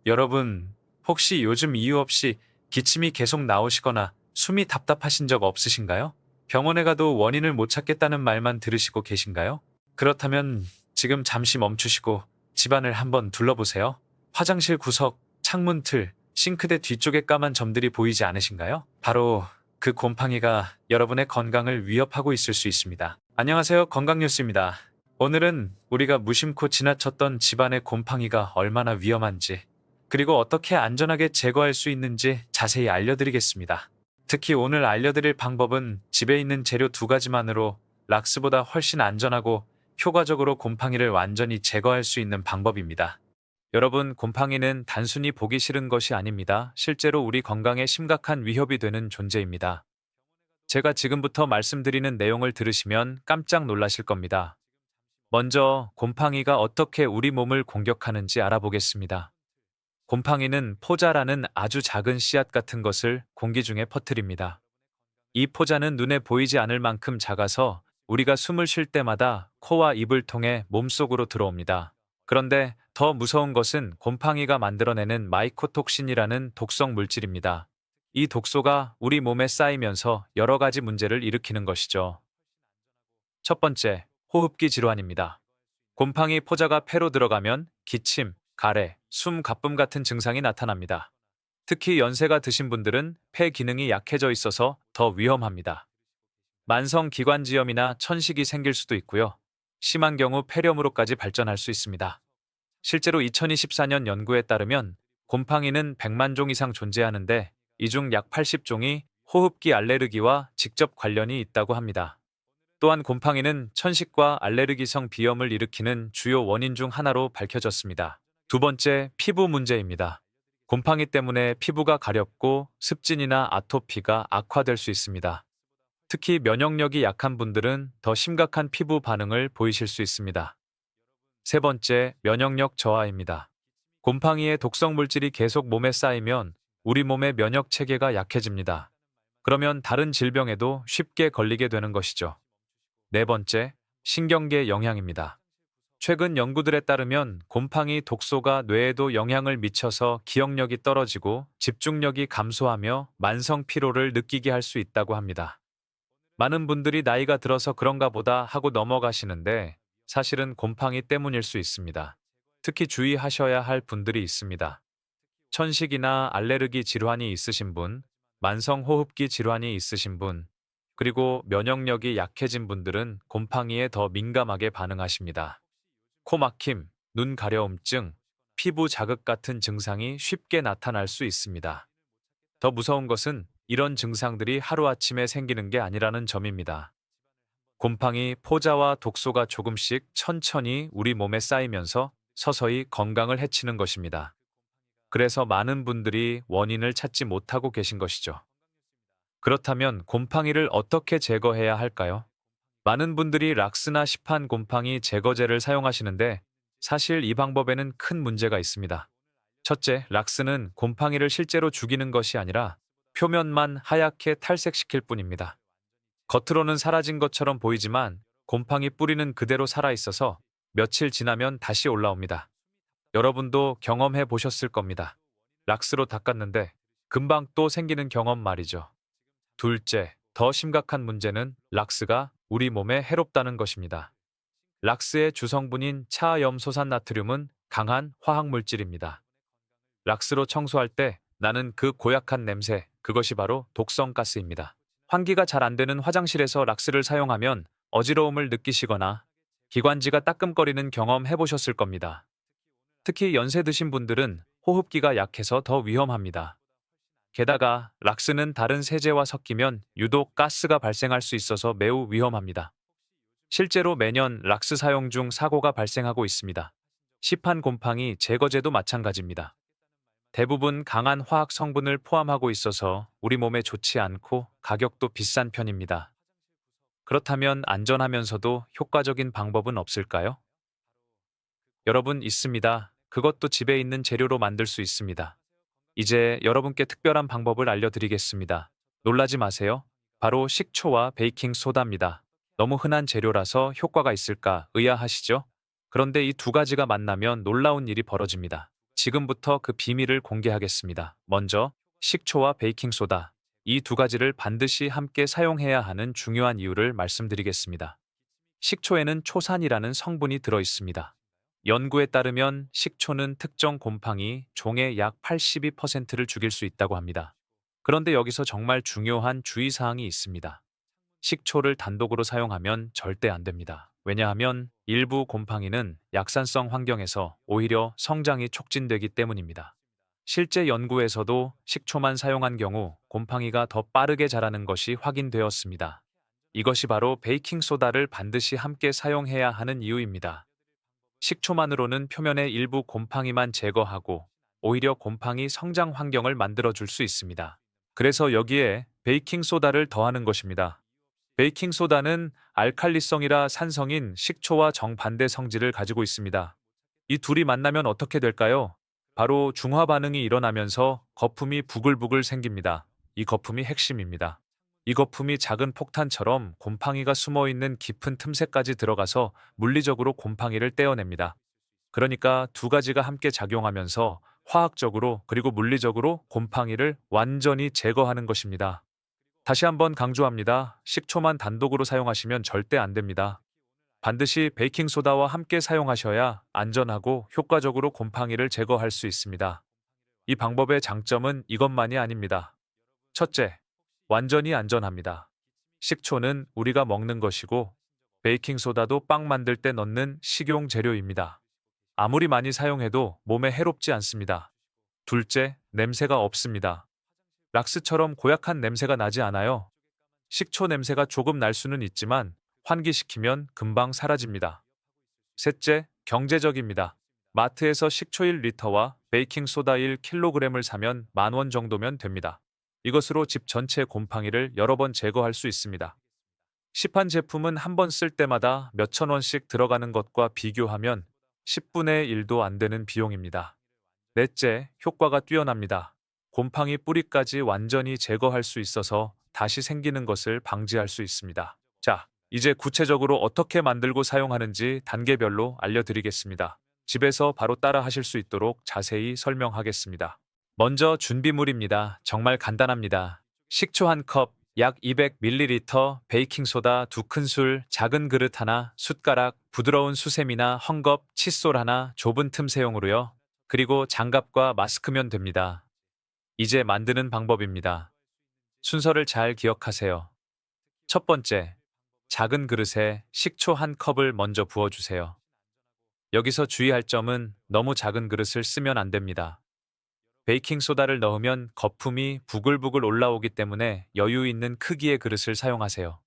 여러분, 혹시 요즘 이유 없이 기침이 계속 나오시거나 숨이 답답하신 적 없으신가요? 병원에 가도 원인을 못 찾겠다는 말만 들으시고 계신가요? 그렇다면 지금 잠시 멈추시고 집안을 한번 둘러보세요. 화장실 구석, 창문 틀, 싱크대 뒤쪽에 까만 점들이 보이지 않으신가요? 바로 그 곰팡이가 여러분의 건강을 위협하고 있을 수 있습니다. 안녕하세요. 건강뉴스입니다. 오늘은 우리가 무심코 지나쳤던 집안의 곰팡이가 얼마나 위험한지, 그리고 어떻게 안전하게 제거할 수 있는지 자세히 알려드리겠습니다. 특히 오늘 알려드릴 방법은 집에 있는 재료 두 가지만으로 락스보다 훨씬 안전하고 효과적으로 곰팡이를 완전히 제거할 수 있는 방법입니다. 여러분, 곰팡이는 단순히 보기 싫은 것이 아닙니다. 실제로 우리 건강에 심각한 위협이 되는 존재입니다. 제가 지금부터 말씀드리는 내용을 들으시면 깜짝 놀라실 겁니다. 먼저 곰팡이가 어떻게 우리 몸을 공격하는지 알아보겠습니다. 곰팡이는 포자라는 아주 작은 씨앗 같은 것을 공기 중에 퍼뜨립니다. 이 포자는 눈에 보이지 않을 만큼 작아서 우리가 숨을 쉴 때마다 코와 입을 통해 몸속으로 들어옵니다. 그런데 더 무서운 것은 곰팡이가 만들어내는 마이코톡신이라는 독성 물질입니다. 이 독소가 우리 몸에 쌓이면서 여러 가지 문제를 일으키는 것이죠. 첫 번째, 호흡기 질환입니다. 곰팡이 포자가 폐로 들어가면 기침, 가래, 숨 가쁨 같은 증상이 나타납니다. 특히 연세가 드신 분들은 폐 기능이 약해져 있어서 더 위험합니다. 만성 기관지염이나 천식이 생길 수도 있고요. 심한 경우 폐렴으로까지 발전할 수 있습니다. 실제로 2024년 연구에 따르면 곰팡이는 100만 종 이상 존재하는데 이 중 약 80종이 호흡기 알레르기와 직접 관련이 있다고 합니다. 또한 곰팡이는 천식과 알레르기성 비염을 일으키는 주요 원인 중 하나로 밝혀졌습니다. 두 번째, 피부 문제입니다. 곰팡이 때문에 피부가 가렵고 습진이나 아토피가 악화될 수 있습니다. 특히 면역력이 약한 분들은 더 심각한 피부 반응을 보이실 수 있습니다. 세 번째, 면역력 저하입니다. 곰팡이의 독성 물질이 계속 몸에 쌓이면 우리 몸의 면역 체계가 약해집니다. 그러면 다른 질병에도 쉽게 걸리게 되는 것이죠. 네 번째, 신경계 영향입니다. 최근 연구들에 따르면 곰팡이 독소가 뇌에도 영향을 미쳐서 기억력이 떨어지고 집중력이 감소하며 만성 피로를 느끼게 할 수 있다고 합니다. 많은 분들이 나이가 들어서 그런가 보다 하고 넘어가시는데 사실은 곰팡이 때문일 수 있습니다. 특히 주의하셔야 할 분들이 있습니다. 천식이나 알레르기 질환이 있으신 분, 만성 호흡기 질환이 있으신 분, 그리고 면역력이 약해진 분들은 곰팡이에 더 민감하게 반응하십니다. 코 막힘, 눈 가려움증, 피부 자극 같은 증상이 쉽게 나타날 수 있습니다. 더 무서운 것은 이런 증상들이 하루아침에 생기는 게 아니라는 점입니다. 곰팡이 포자와 독소가 조금씩 천천히 우리 몸에 쌓이면서 서서히 건강을 해치는 것입니다. 그래서 많은 분들이 원인을 찾지 못하고 계신 것이죠. 그렇다면 곰팡이를 어떻게 제거해야 할까요? 많은 분들이 락스나 시판 곰팡이 제거제를 사용하시는데 사실 이 방법에는 큰 문제가 있습니다. 첫째, 락스는 곰팡이를 실제로 죽이는 것이 아니라 표면만 하얗게 탈색시킬 뿐입니다. 겉으로는 사라진 것처럼 보이지만 곰팡이 뿌리는 그대로 살아있어서 며칠 지나면 다시 올라옵니다. 여러분도 경험해 보셨을 겁니다. 락스로 닦았는데 금방 또 생기는 경험 말이죠. 둘째, 더 심각한 문제는 락스가 우리 몸에 해롭다는 것입니다. 락스의 주성분인 차염소산 나트륨은 강한 화학물질입니다. 락스로 청소할 때 나는 그 고약한 냄새, 그것이 바로 독성가스입니다. 환기가 잘 안 되는 화장실에서 락스를 사용하면 어지러움을 느끼시거나 기관지가 따끔거리는 경험 해보셨을 겁니다. 특히 연세 드신 분들은 호흡기가 약해서 더 위험합니다. 게다가 락스는 다른 세제와 섞이면 유독 가스가 발생할 수 있어서 매우 위험합니다. 실제로 매년 락스 사용 중 사고가 발생하고 있습니다. 시판 곰팡이 제거제도 마찬가지입니다. 대부분 강한 화학 성분을 포함하고 있어서 우리 몸에 좋지 않고 가격도 비싼 편입니다. 그렇다면 안전하면서도 효과적인 방법은 없을까요? 여러분, 있습니다. 그것도 집에 있는 재료로 만들 수 있습니다. 이제 여러분께 특별한 방법을 알려드리겠습니다. 놀라지 마세요. 바로 식초와 베이킹 소다입니다. 너무 흔한 재료라서 효과가 있을까 의아하시죠? 그런데 이 두 가지가 만나면 놀라운 일이 벌어집니다. 지금부터 그 비밀을 공개하겠습니다. 먼저 식초와 베이킹소다. 이 두 가지를 반드시 함께 사용해야 하는 중요한 이유를 말씀드리겠습니다. 식초에는 초산이라는 성분이 들어 있습니다. 연구에 따르면 식초는 특정 곰팡이 종의 약 82%를 죽일 수 있다고 합니다. 그런데 여기서 정말 중요한 주의사항이 있습니다. 식초를 단독으로 사용하면 절대 안 됩니다. 왜냐하면 일부 곰팡이는 약산성 환경에서 오히려 성장이 촉진되기 때문입니다. 실제 연구에서도 식초만 사용한 경우 곰팡이가 더 빠르게 자라는 것이 확인되었습니다. 이것이 바로 베이킹소다를 반드시 함께 사용해야 하는 이유입니다. 식초만으로는 표면의 일부 곰팡이만 제거하고 오히려 곰팡이 성장 환경을 만들어줄 수 있습니다. 그래서 여기에 베이킹소다를 더하는 것입니다. 베이킹소다는 알칼리성이라 산성인 식초와 정반대 성질을 가지고 있습니다. 이 둘이 만나면 어떻게 될까요? 바로 중화 반응이 일어나면서 거품이 부글부글 생깁니다. 이 거품이 핵심입니다. 이 거품이 작은 폭탄처럼 곰팡이가 숨어 있는 깊은 틈새까지 들어가서 물리적으로 곰팡이를 떼어냅니다. 그러니까 두 가지가 함께 작용하면서 화학적으로 그리고 물리적으로 곰팡이를 완전히 제거하는 것입니다. 다시 한번 강조합니다. 식초만 단독으로 사용하시면 절대 안 됩니다. 반드시 베이킹소다와 함께 사용하셔야 안전하고 효과적으로 곰팡이를 제거할 수 있습니다. 이 방법의 장점은 이것만이 아닙니다. 첫째, 완전히 안전합니다. 식초는 우리가 먹는 것이고, 베이킹소다도 빵 만들 때 넣는 식용 재료입니다. 아무리 많이 사용해도 몸에 해롭지 않습니다. 둘째, 냄새가 없습니다. 락스처럼 고약한 냄새가 나지 않아요. 식초 냄새가 조금 날 수는 있지만 환기시키면 금방 사라집니다. 셋째, 경제적입니다. 마트에서 식초 1리터와 베이킹소다 1kg을 사면 10,000원 정도면 됩니다. 이것으로 집 전체 곰팡이를 여러 번 제거할 수 있습니다. 시판 제품은 한 번 쓸 때마다 몇천 원씩 들어가는 것과 비교하면 10분의 1도 안 되는 비용입니다. 넷째, 효과가 뛰어납니다. 곰팡이 뿌리까지 완전히 제거할 수 있어서 다시 생기는 것을 방지할 수 있습니다. 자, 이제 구체적으로 어떻게 만들고 사용하는지 단계별로 알려드리겠습니다. 집에서 바로 따라 하실 수 있도록 자세히 설명하겠습니다. 먼저 준비물입니다. 정말 간단합니다. 식초 1컵, 약 200ml, 베이킹소다 2큰술, 작은 그릇 하나, 숟가락, 부드러운 수세미나 헝겊, 칫솔 하나, 좁은 틈새용으로요. 그리고 장갑과 마스크면 됩니다. 이제 만드는 방법입니다. 순서를 잘 기억하세요. 첫 번째, 작은 그릇에 식초 1컵을 먼저 부어주세요. 여기서 주의할 점은 너무 작은 그릇을 쓰면 안 됩니다. 베이킹소다를 넣으면 거품이 부글부글 올라오기 때문에 여유 있는 크기의 그릇을 사용하세요.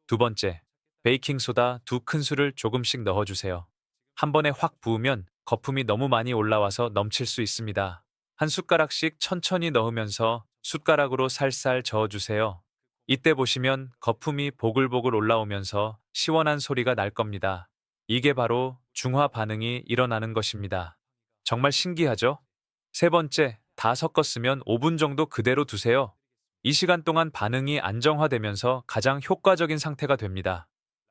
두 번째, 베이킹소다 2큰술을 조금씩 넣어주세요. 한 번에 확 부으면 거품이 너무 많이 올라와서 넘칠 수 있습니다. 한 숟가락씩 천천히 넣으면서 숟가락으로 살살 저어주세요. 이때 보시면 거품이 보글보글 올라오면서 시원한 소리가 날 겁니다. 이게 바로 중화 반응이 일어나는 것입니다. 정말 신기하죠? 세 번째, 다 섞었으면 5분 정도 그대로 두세요. 이 시간 동안 반응이 안정화되면서 가장 효과적인 상태가 됩니다.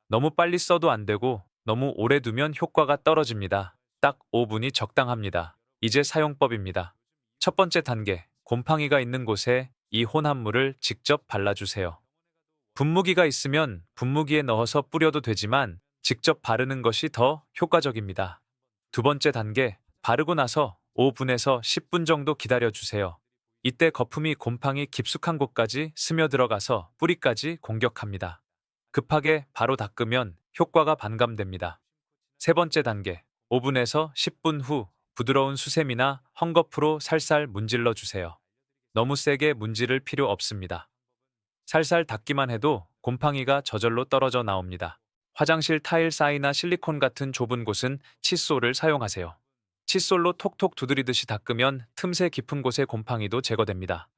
너무 빨리 써도 안 되고 너무 오래 두면 효과가 떨어집니다. 딱 5분이 적당합니다. 이제 사용법입니다. 첫 번째 단계, 곰팡이가 있는 곳에 이 혼합물을 직접 발라주세요. 분무기가 있으면 분무기에 넣어서 뿌려도 되지만 직접 바르는 것이 더 효과적입니다. 두 번째 단계, 바르고 나서 5분에서 10분 정도 기다려주세요. 이때 거품이 곰팡이 깊숙한 곳까지 스며들어가서 뿌리까지 공격합니다. 급하게 바로 닦으면 효과가 반감됩니다. 세 번째 단계, 5분에서 10분 후 부드러운 수세미나 헝겊으로 살살 문질러 주세요. 너무 세게 문지를 필요 없습니다. 살살 닦기만 해도 곰팡이가 저절로 떨어져 나옵니다. 화장실 타일 사이나 실리콘 같은 좁은 곳은 칫솔을 사용하세요. 칫솔로 톡톡 두드리듯이 닦으면 틈새 깊은 곳의 곰팡이도 제거됩니다.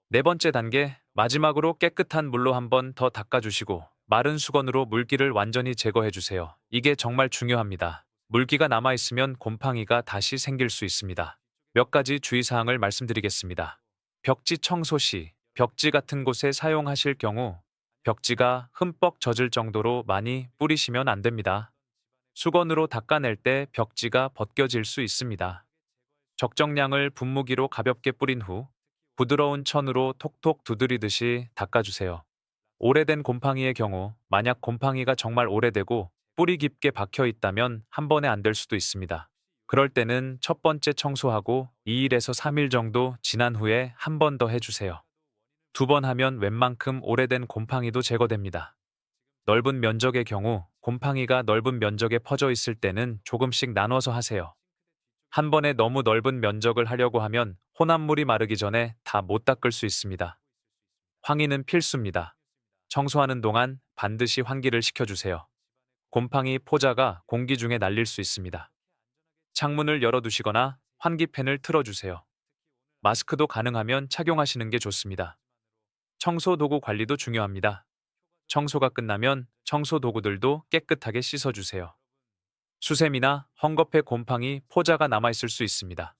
네 번째 단계, 마지막으로 깨끗한 물로 한 번 더 닦아주시고 마른 수건으로 물기를 완전히 제거해주세요. 이게 정말 중요합니다. 물기가 남아있으면 곰팡이가 다시 생길 수 있습니다. 몇 가지 주의사항을 말씀드리겠습니다. 벽지 청소 시, 벽지 같은 곳에 사용하실 경우 벽지가 흠뻑 젖을 정도로 많이 뿌리시면 안 됩니다. 수건으로 닦아낼 때 벽지가 벗겨질 수 있습니다. 적정량을 분무기로 가볍게 뿌린 후 부드러운 천으로 톡톡 두드리듯이 닦아주세요. 오래된 곰팡이의 경우 만약 곰팡이가 정말 오래되고 뿌리 깊게 박혀 있다면 한 번에 안 될 수도 있습니다. 그럴 때는 첫 번째 청소하고 2일에서 3일 정도 지난 후에 한 번 더 해주세요. 두 번 하면 웬만큼 오래된 곰팡이도 제거됩니다. 넓은 면적의 경우 곰팡이가 넓은 면적에 퍼져 있을 때는 조금씩 나눠서 하세요. 한 번에 너무 넓은 면적을 하려고 하면 혼합물이 마르기 전에 다 못 닦을 수 있습니다. 환기는 필수입니다. 청소하는 동안 반드시 환기를 시켜주세요. 곰팡이 포자가 공기 중에 날릴 수 있습니다. 창문을 열어두시거나 환기팬을 틀어주세요. 마스크도 가능하면 착용하시는 게 좋습니다. 청소 도구 관리도 중요합니다. 청소가 끝나면 청소 도구들도 깨끗하게 씻어주세요. 수세미나 헝겊에 곰팡이 포자가 남아있을 수 있습니다.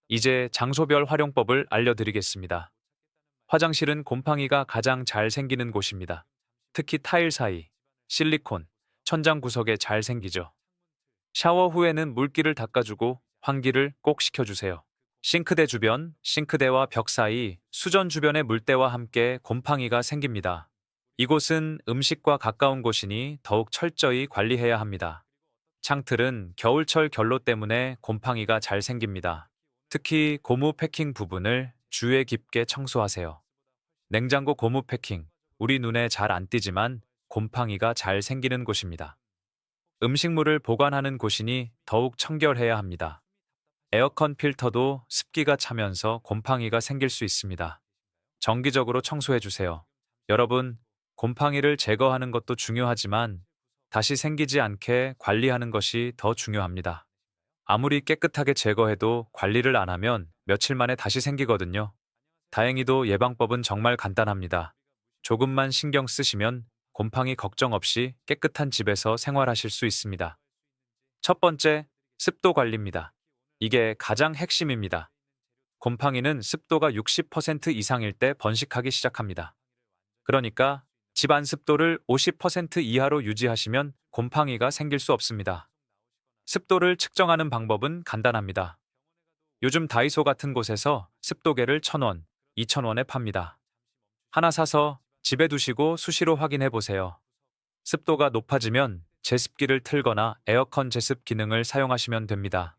이제 장소별 활용법을 알려드리겠습니다. 화장실은 곰팡이가 가장 잘 생기는 곳입니다. 특히 타일 사이, 실리콘, 천장 구석에 잘 생기죠. 샤워 후에는 물기를 닦아주고 환기를 꼭 시켜주세요. 싱크대 주변, 싱크대와 벽 사이, 수전 주변의 물때와 함께 곰팡이가 생깁니다. 이곳은 음식과 가까운 곳이니 더욱 철저히 관리해야 합니다. 창틀은 겨울철 결로 때문에 곰팡이가 잘 생깁니다. 특히 고무 패킹 부분을 주에 깊게 청소하세요. 냉장고 고무 패킹, 우리 눈에 잘 안 띄지만 곰팡이가 잘 생기는 곳입니다. 음식물을 보관하는 곳이니 더욱 청결해야 합니다. 에어컨 필터도 습기가 차면서 곰팡이가 생길 수 있습니다. 정기적으로 청소해주세요. 여러분, 곰팡이를 제거하는 것도 중요하지만 다시 생기지 않게 관리하는 것이 더 중요합니다. 아무리 깨끗하게 제거해도 관리를 안 하면 며칠 만에 다시 생기거든요. 다행히도 예방법은 정말 간단합니다. 조금만 신경 쓰시면 곰팡이 걱정 없이 깨끗한 집에서 생활하실 수 있습니다. 첫 번째, 습도 관리입니다. 이게 가장 핵심입니다. 곰팡이는 습도가 60% 이상일 때 번식하기 시작합니다. 그러니까 집안 습도를 50% 이하로 유지하시면 곰팡이가 생길 수 없습니다. 습도를 측정하는 방법은 간단합니다. 요즘 다이소 같은 곳에서 습도계를 1,000원, 2,000원에 팝니다. 하나 사서 집에 두시고 수시로 확인해 보세요. 습도가 높아지면 제습기를 틀거나 에어컨 제습 기능을 사용하시면 됩니다.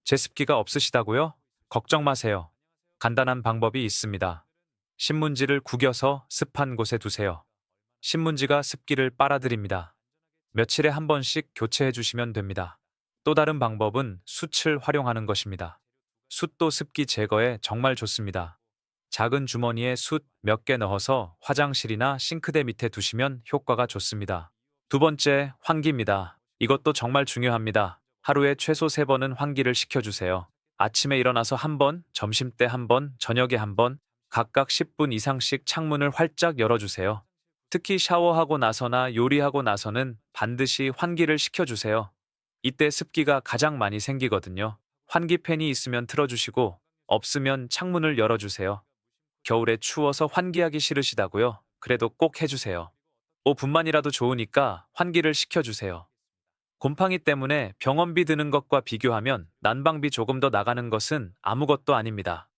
제습기가 없으시다고요? 걱정 마세요. 간단한 방법이 있습니다. 신문지를 구겨서 습한 곳에 두세요. 신문지가 습기를 빨아들입니다. 며칠에 한 번씩 교체해 주시면 됩니다. 또 다른 방법은 숯을 활용하는 것입니다. 숯도 습기 제거에 정말 좋습니다. 작은 주머니에 숯 몇 개 넣어서 화장실이나 싱크대 밑에 두시면 효과가 좋습니다. 두 번째, 환기입니다. 이것도 정말 중요합니다. 하루에 최소 3번은 환기를 시켜주세요. 아침에 일어나서 한 번, 점심때 한 번, 저녁에 한 번, 각각 10분 이상씩 창문을 활짝 열어주세요. 특히 샤워하고 나서나 요리하고 나서는 반드시 환기를 시켜주세요. 이때 습기가 가장 많이 생기거든요. 환기팬이 있으면 틀어주시고 없으면 창문을 열어주세요. 겨울에 추워서 환기하기 싫으시다고요? 그래도 꼭 해주세요. 5분만이라도 좋으니까 환기를 시켜주세요. 곰팡이 때문에 병원비 드는 것과 비교하면 난방비 조금 더 나가는 것은 아무것도 아닙니다.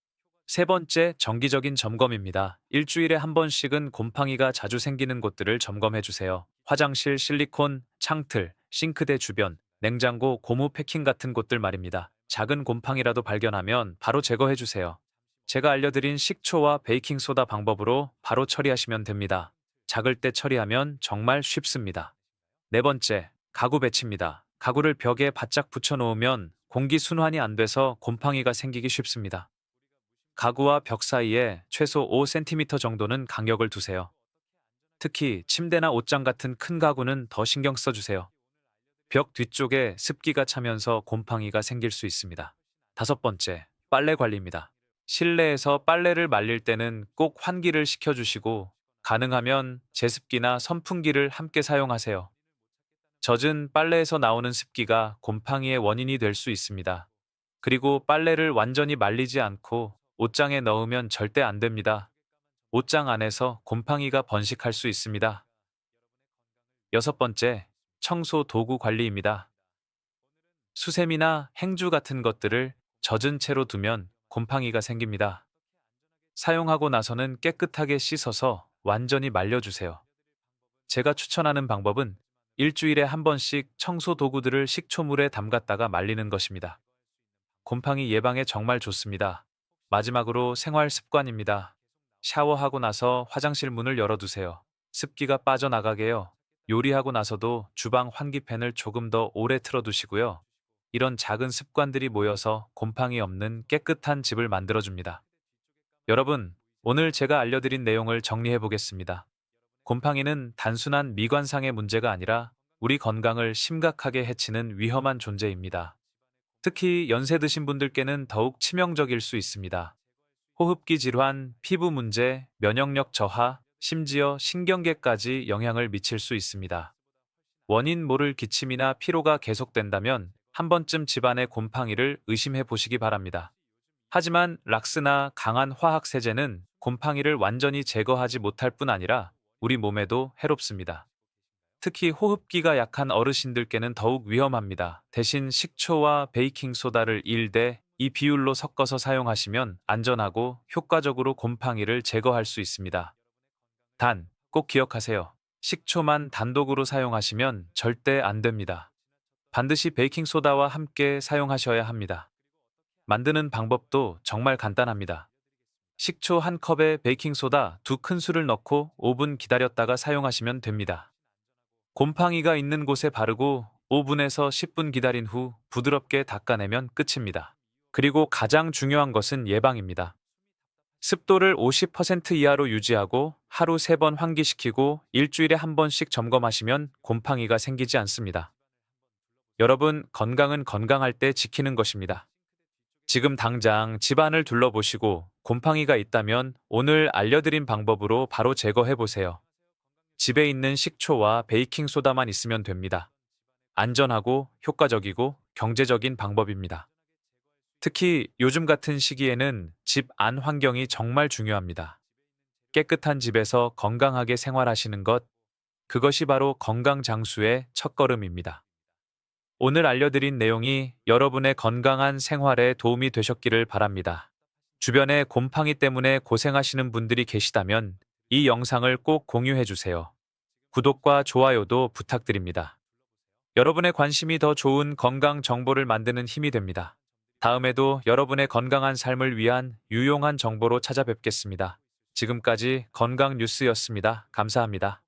세 번째, 정기적인 점검입니다. 일주일에 한 번씩은 곰팡이가 자주 생기는 곳들을 점검해주세요. 화장실, 실리콘, 창틀, 싱크대 주변, 냉장고, 고무 패킹 같은 곳들 말입니다. 작은 곰팡이라도 발견하면 바로 제거해주세요. 제가 알려드린 식초와 베이킹소다 방법으로 바로 처리하시면 됩니다. 작을 때 처리하면 정말 쉽습니다. 네 번째, 가구 배치입니다. 가구를 벽에 바짝 붙여놓으면 공기 순환이 안 돼서 곰팡이가 생기기 쉽습니다. 가구와 벽 사이에 최소 5cm 정도는 간격을 두세요. 특히 침대나 옷장 같은 큰 가구는 더 신경 써주세요. 벽 뒤쪽에 습기가 차면서 곰팡이가 생길 수 있습니다. 다섯 번째, 빨래 관리입니다. 실내에서 빨래를 말릴 때는 꼭 환기를 시켜주시고 가능하면 제습기나 선풍기를 함께 사용하세요. 젖은 빨래에서 나오는 습기가 곰팡이의 원인이 될 수 있습니다. 그리고 빨래를 완전히 말리지 않고 옷장에 넣으면 절대 안 됩니다. 옷장 안에서 곰팡이가 번식할 수 있습니다. 여섯 번째, 청소 도구 관리입니다. 수세미나 행주 같은 것들을 젖은 채로 두면 곰팡이가 생깁니다. 사용하고 나서는 깨끗하게 씻어서 완전히 말려주세요. 제가 추천하는 방법은 일주일에 한 번씩 청소 도구들을 식초물에 담갔다가 말리는 것입니다. 곰팡이 예방에 정말 좋습니다. 마지막으로 생활 습관입니다. 샤워하고 나서 화장실 문을 열어두세요. 습기가 빠져나가게요. 요리하고 나서도 주방 환기팬을 조금 더 오래 틀어두시고요. 이런 작은 습관들이 모여서 곰팡이 없는 깨끗한 집을 만들어줍니다. 여러분, 오늘 제가 알려드린 내용을 정리해 보겠습니다. 곰팡이는 단순한 미관상의 문제가 아니라 우리 건강을 심각하게 해치는 위험한 존재입니다. 특히 연세 드신 분들께는 더욱 치명적일 수 있습니다. 호흡기 질환, 피부 문제, 면역력 저하, 심지어 신경계까지 영향을 미칠 수 있습니다. 원인 모를 기침이나 피로가 계속된다면 한 번쯤 집안의 곰팡이를 의심해 보시기 바랍니다. 하지만 락스나 강한 화학 세제는 곰팡이를 완전히 제거하지 못할 뿐 아니라 우리 몸에도 해롭습니다. 특히 호흡기가 약한 어르신들께는 더욱 위험합니다. 대신 식초와 베이킹소다를 1대 2 비율로 섞어서 사용하시면 안전하고 효과적으로 곰팡이를 제거할 수 있습니다. 단, 꼭 기억하세요. 식초만 단독으로 사용하시면 절대 안 됩니다. 반드시 베이킹소다와 함께 사용하셔야 합니다. 만드는 방법도 정말 간단합니다. 식초 1컵에 베이킹소다 2큰술을 넣고 5분 기다렸다가 사용하시면 됩니다. 곰팡이가 있는 곳에 바르고 5분에서 10분 기다린 후 부드럽게 닦아내면 끝입니다. 그리고 가장 중요한 것은 예방입니다. 습도를 50% 이하로 유지하고 하루 3번 환기시키고 일주일에 한 번씩 점검하시면 곰팡이가 생기지 않습니다. 여러분, 건강은 건강할 때 지키는 것입니다. 지금 당장 집안을 둘러보시고 곰팡이가 있다면 오늘 알려드린 방법으로 바로 제거해보세요. 집에 있는 식초와 베이킹소다만 있으면 됩니다. 안전하고 효과적이고 경제적인 방법입니다. 특히 요즘 같은 시기에는 집 안 환경이 정말 중요합니다. 깨끗한 집에서 건강하게 생활하시는 것, 그것이 바로 건강 장수의 첫걸음입니다. 오늘 알려드린 내용이 여러분의 건강한 생활에 도움이 되셨기를 바랍니다. 주변에 곰팡이 때문에 고생하시는 분들이 계시다면 이 영상을 꼭 공유해주세요. 구독과 좋아요도 부탁드립니다. 여러분의 관심이 더 좋은 건강 정보를 만드는 힘이 됩니다. 다음에도 여러분의 건강한 삶을 위한 유용한 정보로 찾아뵙겠습니다. 지금까지 건강 뉴스였습니다. 감사합니다.